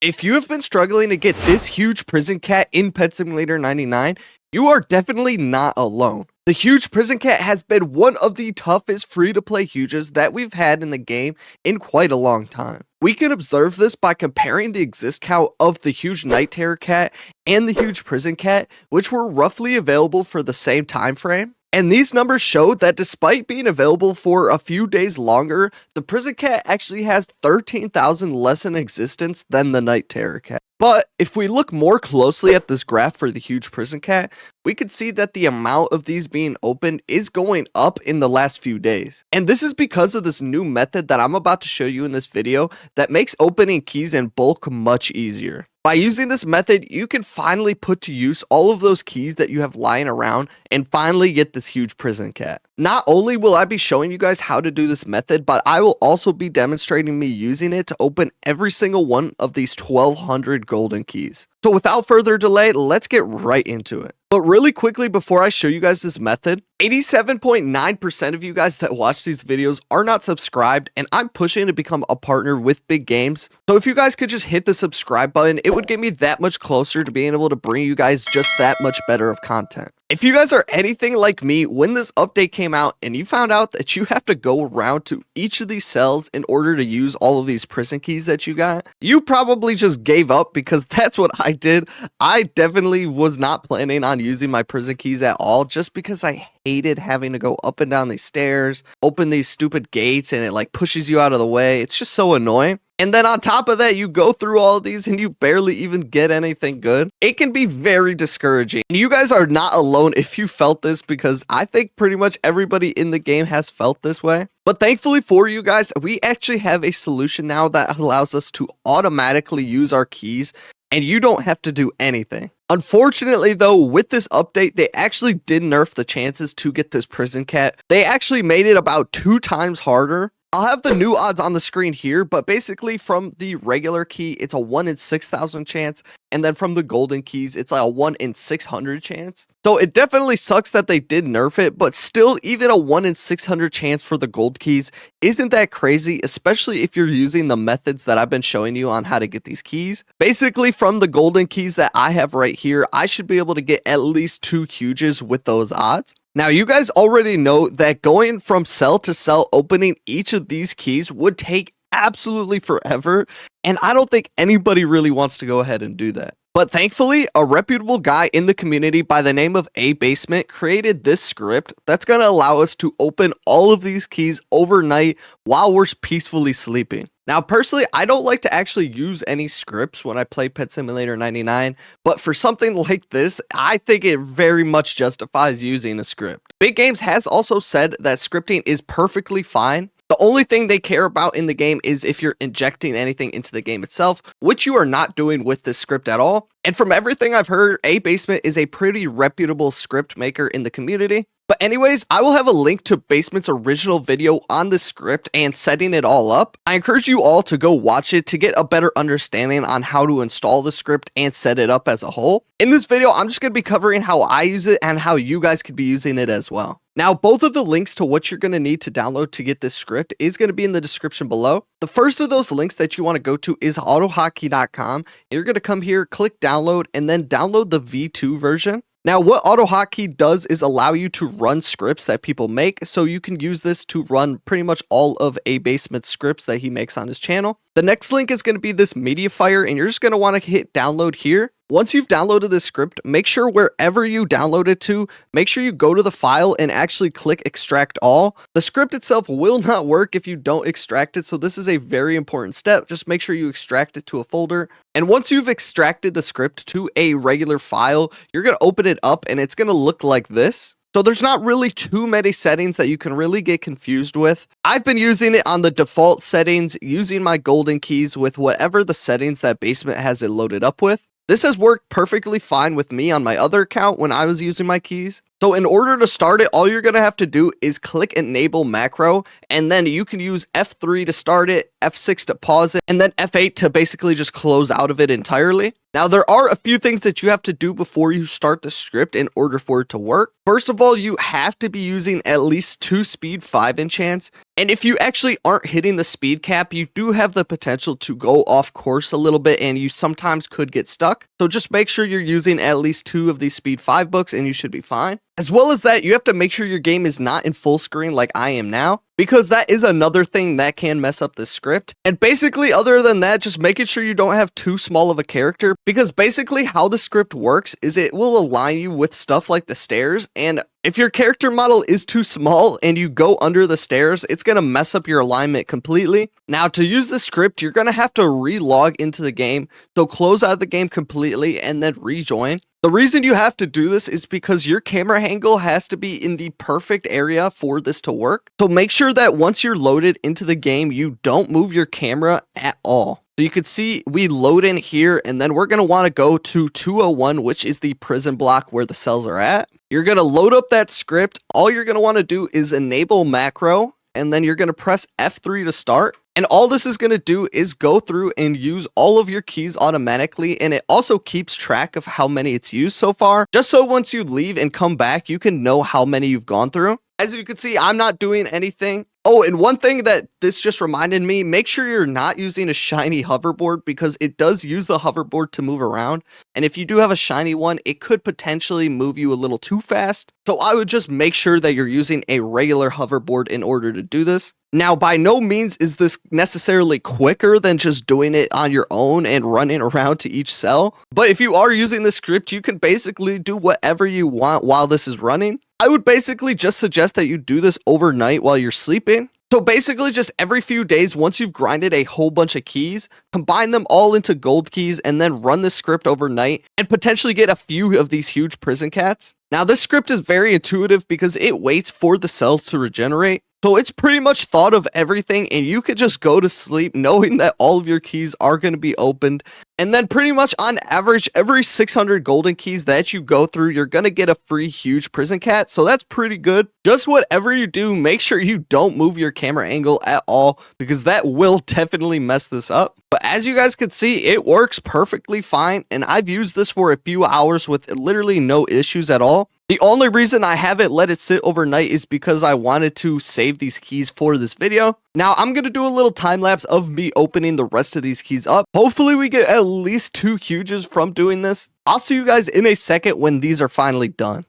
If you have been struggling to get this huge prison cat in Pet Simulator 99, you are definitely not alone. The huge prison cat has been one of the toughest free-to-play huges that we've had in the game in quite a long time. We can observe this by comparing the exist count of the huge night terror cat and the huge prison cat, which were roughly available for the same time frame. And these numbers show that despite being available for a few days longer, the prison cat actually has 13,000 less in existence than the night terror cat. But if we look more closely at this graph for the huge prison cat, we can see that the amount of these being opened is going up in the last few days. And this is because of this new method that I'm about to show you in this video that makes opening keys in bulk much easier. By using this method, you can finally put to use all of those keys that you have lying around and finally get this huge prison cat. Not only will I be showing you guys how to do this method, but I will also be demonstrating me using it to open every single one of these 1,200 golden keys. So without further delay, let's get right into it. But really quickly before I show you guys this method, 87.9% of you guys that watch these videos are not subscribed, and I'm pushing to become a partner with Big Games. So if you guys could just hit the subscribe button, it would get me that much closer to being able to bring you guys just that much better of content. If you guys are anything like me, when this update came out and you found out that you have to go around to each of these cells in order to use all of these prison keys that you got, you probably just gave up, because that's what I did. I definitely was not planning on using my prison keys at all, just because I hated having to go up and down these stairs, open these stupid gates, and it like pushes you out of the way. It's just so annoying. And then on top of that, you go through all of these and you barely even get anything good. It can be very discouraging. And you guys are not alone if you felt this, because I think pretty much everybody in the game has felt this way. But thankfully for you guys, we actually have a solution now that allows us to automatically use our keys, and you don't have to do anything. Unfortunately though, with this update, they actually did nerf the chances to get this prison cat. They actually made it about 2 times harder. I'll have the new odds on the screen here, but basically from the regular key, it's a 1 in 6,000 chance. And then from the golden keys, it's like a 1 in 600 chance. So it definitely sucks that they did nerf it, but still, even a 1 in 600 chance for the gold keys isn't that crazy, especially if you're using the methods that I've been showing you on how to get these keys. Basically, from the golden keys that I have right here, I should be able to get at least 2 huges with those odds. Now, you guys already know that going from cell to cell opening each of these keys would take absolutely forever, and I don't think anybody really wants to go ahead and do that. But thankfully, a reputable guy in the community by the name of Basement created this script that's going to allow us to open all of these keys overnight while we're peacefully sleeping. Now, personally, I don't like to actually use any scripts when I play Pet Simulator 99, but for something like this, I think it very much justifies using a script. Big Games has also said that scripting is perfectly fine. The only thing they care about in the game is if you're injecting anything into the game itself, which you are not doing with this script at all. And from everything I've heard, Basement is a pretty reputable script maker in the community. But anyways, I will have a link to Basement's original video on the script and setting it all up. I encourage you all to go watch it to get a better understanding on how to install the script and set it up as a whole. In this video, I'm just going to be covering how I use it and how you guys could be using it as well. Now, both of the links to what you're going to need to download to get this script is going to be in the description below. The first of those links that you want to go to is autohotkey.com. You're going to come here, click download, and then download the V2 version. Now, what AutoHotkey does is allow you to run scripts that people make, so you can use this to run pretty much all of Basement's scripts that he makes on his channel. The next link is going to be this Mediafire, and you're just going to want to hit download here. Once you've downloaded this script, make sure wherever you download it to, make sure you go to the file and actually click extract all. The script itself will not work if you don't extract it, so this is a very important step. Just make sure you extract it to a folder. And once you've extracted the script to a regular file, you're going to open it up and it's going to look like this. So there's not really too many settings that you can really get confused with. I've been using it on the default settings, using my golden keys with whatever the settings that Basement has it loaded up with. This has worked perfectly fine with me on my other account when I was using my keys. So in order to start it, all you're going to have to do is click enable macro, and then you can use F3 to start it, F6 to pause it, and then F8 to basically just close out of it entirely. Now, there are a few things that you have to do before you start the script in order for it to work. First of all, you have to be using at least 2 speed 5 enchants, And if you actually aren't hitting the speed cap, you do have the potential to go off course a little bit and you sometimes could get stuck. So just make sure you're using at least 2 of these speed 5 books and you should be fine. As well as that, you have to make sure your game is not in full screen like I am now, because that is another thing that can mess up the script. And basically, other than that, just making sure you don't have too small of a character, because basically how the script works is it will align you with stuff like the stairs, and if your character model is too small and you go under the stairs, it's going to mess up your alignment completely. Now, to use the script, you're going to have to re-log into the game, so close out of the game completely and then rejoin. The reason you have to do this is because your camera angle has to be in the perfect area for this to work. So make sure that once you're loaded into the game, you don't move your camera at all. So you can see we load in here and then we're going to want to go to 201, which is the prison block where the cells are at. You're going to load up that script. All you're going to want to do is enable macro, and then you're going to press F3 to start. And all this is going to do is go through and use all of your keys automatically, and it also keeps track of how many it's used so far, just so once you leave and come back, you can know how many you've gone through. As you can see, I'm not doing anything. Oh, and one thing that this just reminded me, make sure you're not using a shiny hoverboard, because it does use the hoverboard to move around. And if you do have a shiny one, it could potentially move you a little too fast. So I would just make sure that you're using a regular hoverboard in order to do this. Now, by no means is this necessarily quicker than just doing it on your own and running around to each cell. But if you are using the script, you can basically do whatever you want while this is running. I would basically just suggest that you do this overnight while you're sleeping. So basically just every few days, once you've grinded a whole bunch of keys, combine them all into gold keys and then run this script overnight and potentially get a few of these huge prison cats. Now this script is very intuitive because it waits for the cells to regenerate. So it's pretty much thought of everything, and you could just go to sleep knowing that all of your keys are going to be opened. And then pretty much on average, every 600 golden keys that you go through, you're going to get a free huge prison cat. So that's pretty good. Just whatever you do, make sure you don't move your camera angle at all, because that will definitely mess this up. But as you guys can see, it works perfectly fine. And I've used this for a few hours with literally no issues at all. The only reason I haven't let it sit overnight is because I wanted to save these keys for this video. Now I'm going to do a little time lapse of me opening the rest of these keys up. Hopefully we get at least 2 huges from doing this. I'll see you guys in a second when these are finally done.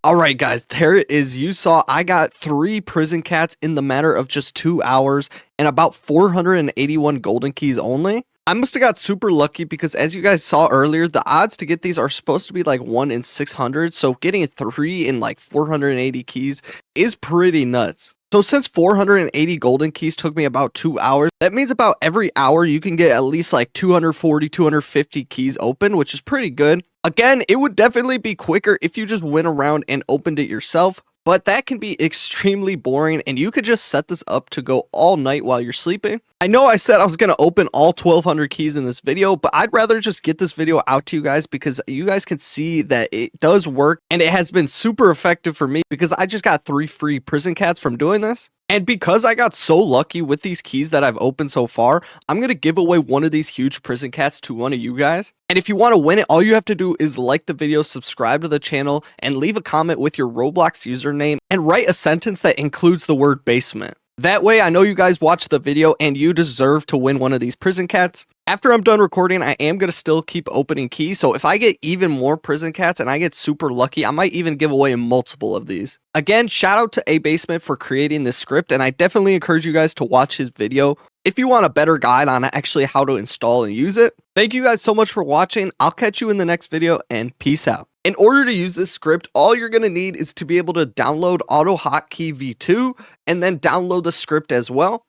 Alright guys, there it is. You saw I got 3 prison cats in the matter of just 2 hours and about 481 golden keys only. I must have got super lucky because as you guys saw earlier, the odds to get these are supposed to be like 1 in 600. So getting 3 in like 480 keys is pretty nuts. So since 480 golden keys took me about 2 hours, that means about every hour you can get at least like 240, 250 keys open, which is pretty good. Again, it would definitely be quicker if you just went around and opened it yourself, but that can be extremely boring and you could just set this up to go all night while you're sleeping. I know I said I was going to open all 1200 keys in this video, but I'd rather just get this video out to you guys because you guys can see that it does work and it has been super effective for me because I just got 3 free prison cats from doing this. And because I got so lucky with these keys that I've opened so far, I'm going to give away one of these huge prison cats to one of you guys. And if you want to win it, all you have to do is like the video, subscribe to the channel, and leave a comment with your Roblox username and write a sentence that includes the word basement. That way I know you guys watched the video and you deserve to win one of these prison cats. After I'm done recording, I am going to still keep opening keys, so if I get even more prison cats and I get super lucky, I might even give away multiple of these. Again, shout out to A Basement for creating this script, and I definitely encourage you guys to watch his video if you want a better guide on actually how to install and use it. Thank you guys so much for watching. I'll catch you in the next video, and peace out. In order to use this script, all you're going to need is to be able to download AutoHotkey V2 and then download the script as well.